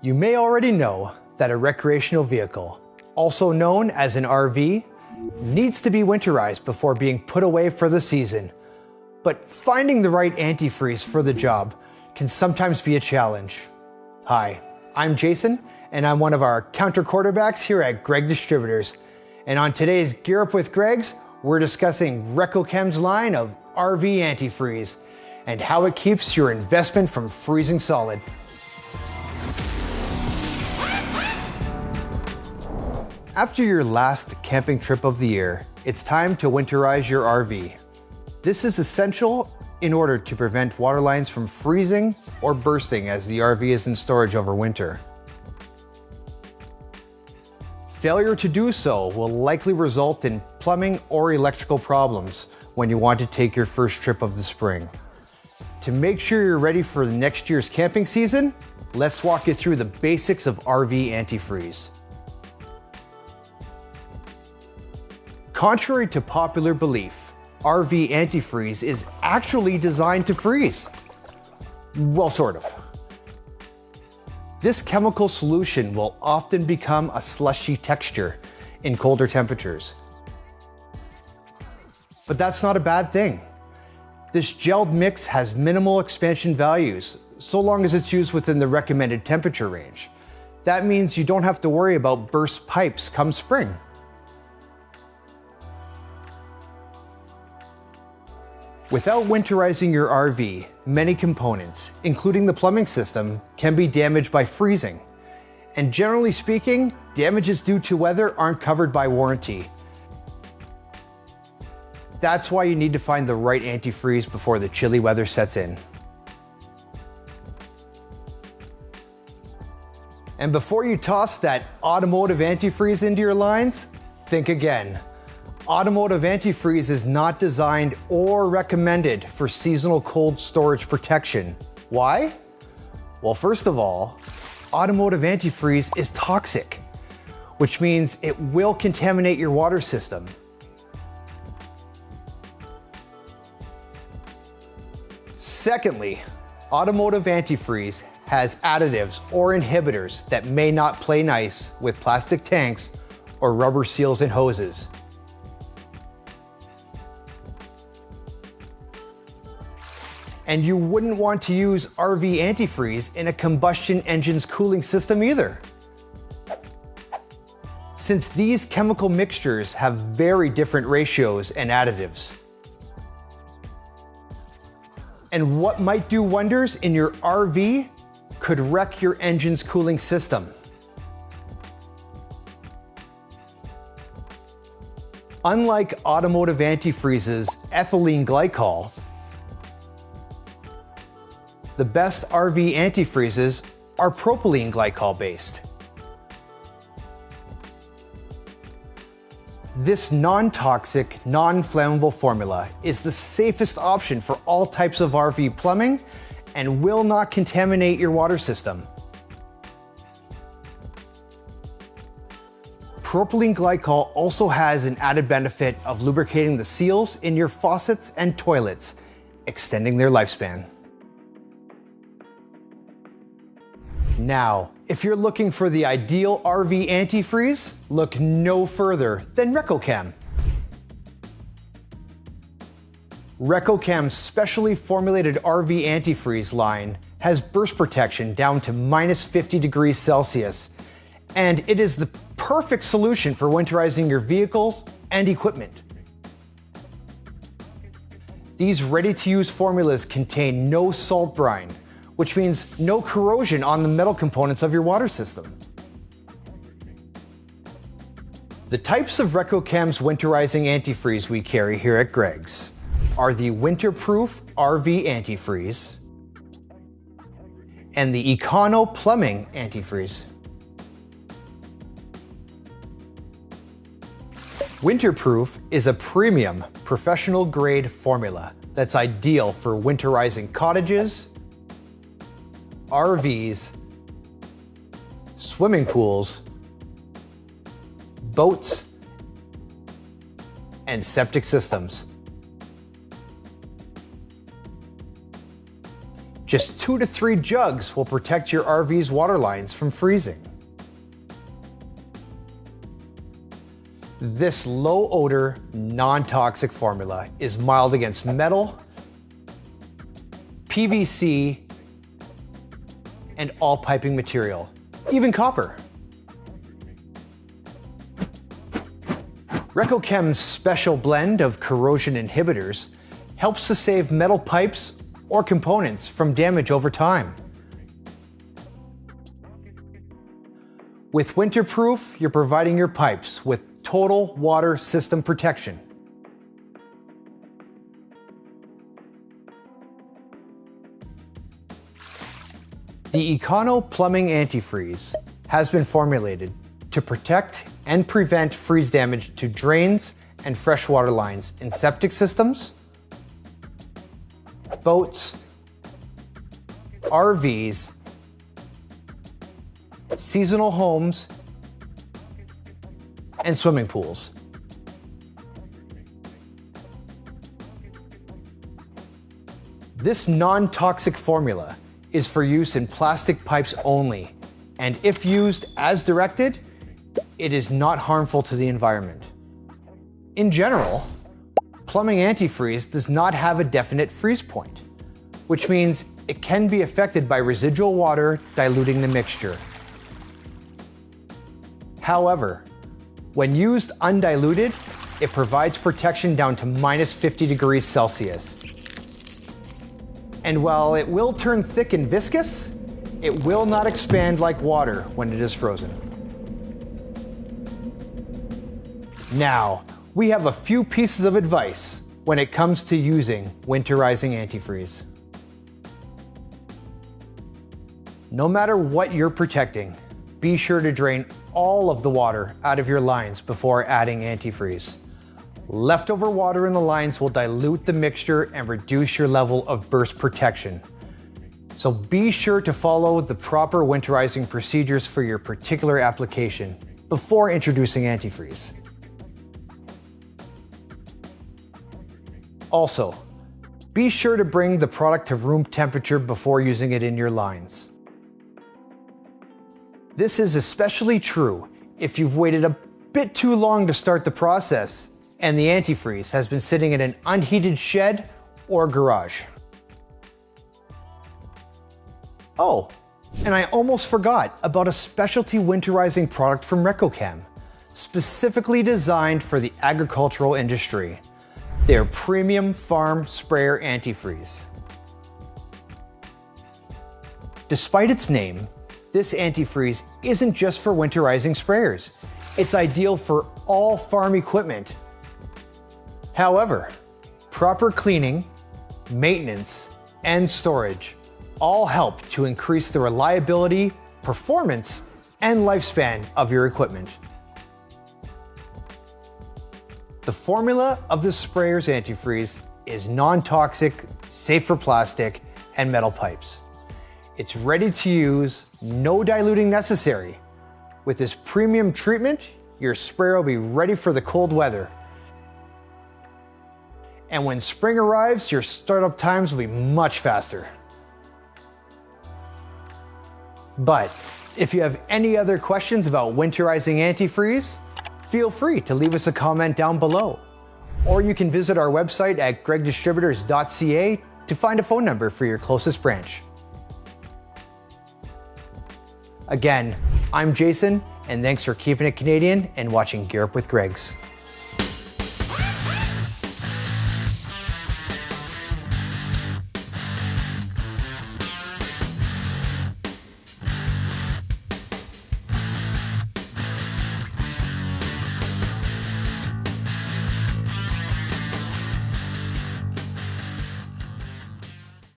You may already know that a recreational vehicle, also known as an RV, needs to be winterized before being put away for the season. But finding the right antifreeze for the job can sometimes be a challenge. Hi, I'm Jason, and I'm one of our counter quarterbacks here at Gregg Distributors. And on today's Gear Up with Greggs, we're discussing Recochem's line of RV antifreeze and how it keeps your investment from freezing solid. After your last camping trip of the year, it's time to winterize your RV. This is essential in order to prevent water lines from freezing or bursting as the RV is in storage over winter. Failure to do so will likely result in plumbing or electrical problems when you want to take your first trip of the spring. To make sure you're ready for next year's camping season, let's walk you through the basics of RV antifreeze. Contrary to popular belief, RV antifreeze is actually designed to freeze. Well, sort of. This chemical solution will often become a slushy texture in colder temperatures. But that's not a bad thing. This gelled mix has minimal expansion values, so long as it's used within the recommended temperature range. That means you don't have to worry about burst pipes come spring. Without winterizing your RV, many components, including the plumbing system, can be damaged by freezing. And generally speaking, damages due to weather aren't covered by warranty. That's why you need to find the right antifreeze before the chilly weather sets in. And before you toss that automotive antifreeze into your lines, think again. Automotive antifreeze is not designed or recommended for seasonal cold storage protection. Why? Well, first of all, automotive antifreeze is toxic, which means it will contaminate your water system. Secondly, automotive antifreeze has additives or inhibitors that may not play nice with plastic tanks or rubber seals and hoses. And you wouldn't want to use RV antifreeze in a combustion engine's cooling system either, since these chemical mixtures have very different ratios and additives. And what might do wonders in your RV could wreck your engine's cooling system. Unlike automotive antifreeze's ethylene glycol, the best RV antifreezes are propylene glycol based. This non-toxic, non-flammable formula is the safest option for all types of RV plumbing and will not contaminate your water system. Propylene glycol also has an added benefit of lubricating the seals in your faucets and toilets, extending their lifespan. Now, if you're looking for the ideal RV antifreeze, look no further than Recochem. Recochem's specially formulated RV antifreeze line has burst protection down to -50 degrees Celsius, and it is the perfect solution for winterizing your vehicles and equipment. These ready-to-use formulas contain no salt brine, which means no corrosion on the metal components of your water system. The types of Recochem's winterizing antifreeze we carry here at Gregg's are the Winterproof RV Antifreeze and the Econo Plumbing Antifreeze. Winterproof is a premium, professional-grade formula that's ideal for winterizing cottages, RVs, swimming pools, boats, and septic systems. Just 2 to 3 jugs will protect your RV's water lines from freezing. This low-odor, non-toxic formula is mild against metal, PVC, and all piping material, even copper. Recochem's special blend of corrosion inhibitors helps to save metal pipes or components from damage over time. With Winterproof, you're providing your pipes with total water system protection. The Econo Plumbing Antifreeze has been formulated to protect and prevent freeze damage to drains and freshwater lines in septic systems, boats, RVs, seasonal homes, and swimming pools. This non-toxic formula is for use in plastic pipes only, and if used as directed, it is not harmful to the environment. In general, plumbing antifreeze does not have a definite freeze point, which means it can be affected by residual water diluting the mixture. However, when used undiluted, it provides protection down to -50 degrees Celsius. And while it will turn thick and viscous, it will not expand like water when it is frozen. Now, we have a few pieces of advice when it comes to using Winterizing antifreeze. No matter what you're protecting, be sure to drain all of the water out of your lines before adding antifreeze. Leftover water in the lines will dilute the mixture and reduce your level of burst protection. So be sure to follow the proper winterizing procedures for your particular application before introducing antifreeze. Also, be sure to bring the product to room temperature before using it in your lines. This is especially true if you've waited a bit too long to start the process and the antifreeze has been sitting in an unheated shed or garage. Oh, and I almost forgot about a specialty winterizing product from Recochem, specifically designed for the agricultural industry. Their premium farm sprayer antifreeze. Despite its name, this antifreeze isn't just for winterizing sprayers. It's ideal for all farm equipment. However, proper cleaning, maintenance, and storage all help to increase the reliability, performance, and lifespan of your equipment. The formula of the sprayer's antifreeze is non-toxic, safe for plastic and metal pipes. It's ready to use, no diluting necessary. With this premium treatment, your sprayer will be ready for the cold weather. And when spring arrives, your startup times will be much faster. But if you have any other questions about winterizing antifreeze, feel free to leave us a comment down below. Or you can visit our website at greggdistributors.ca to find a phone number for your closest branch. Again, I'm Jason, and thanks for keeping it Canadian and watching Gear Up with Greggs.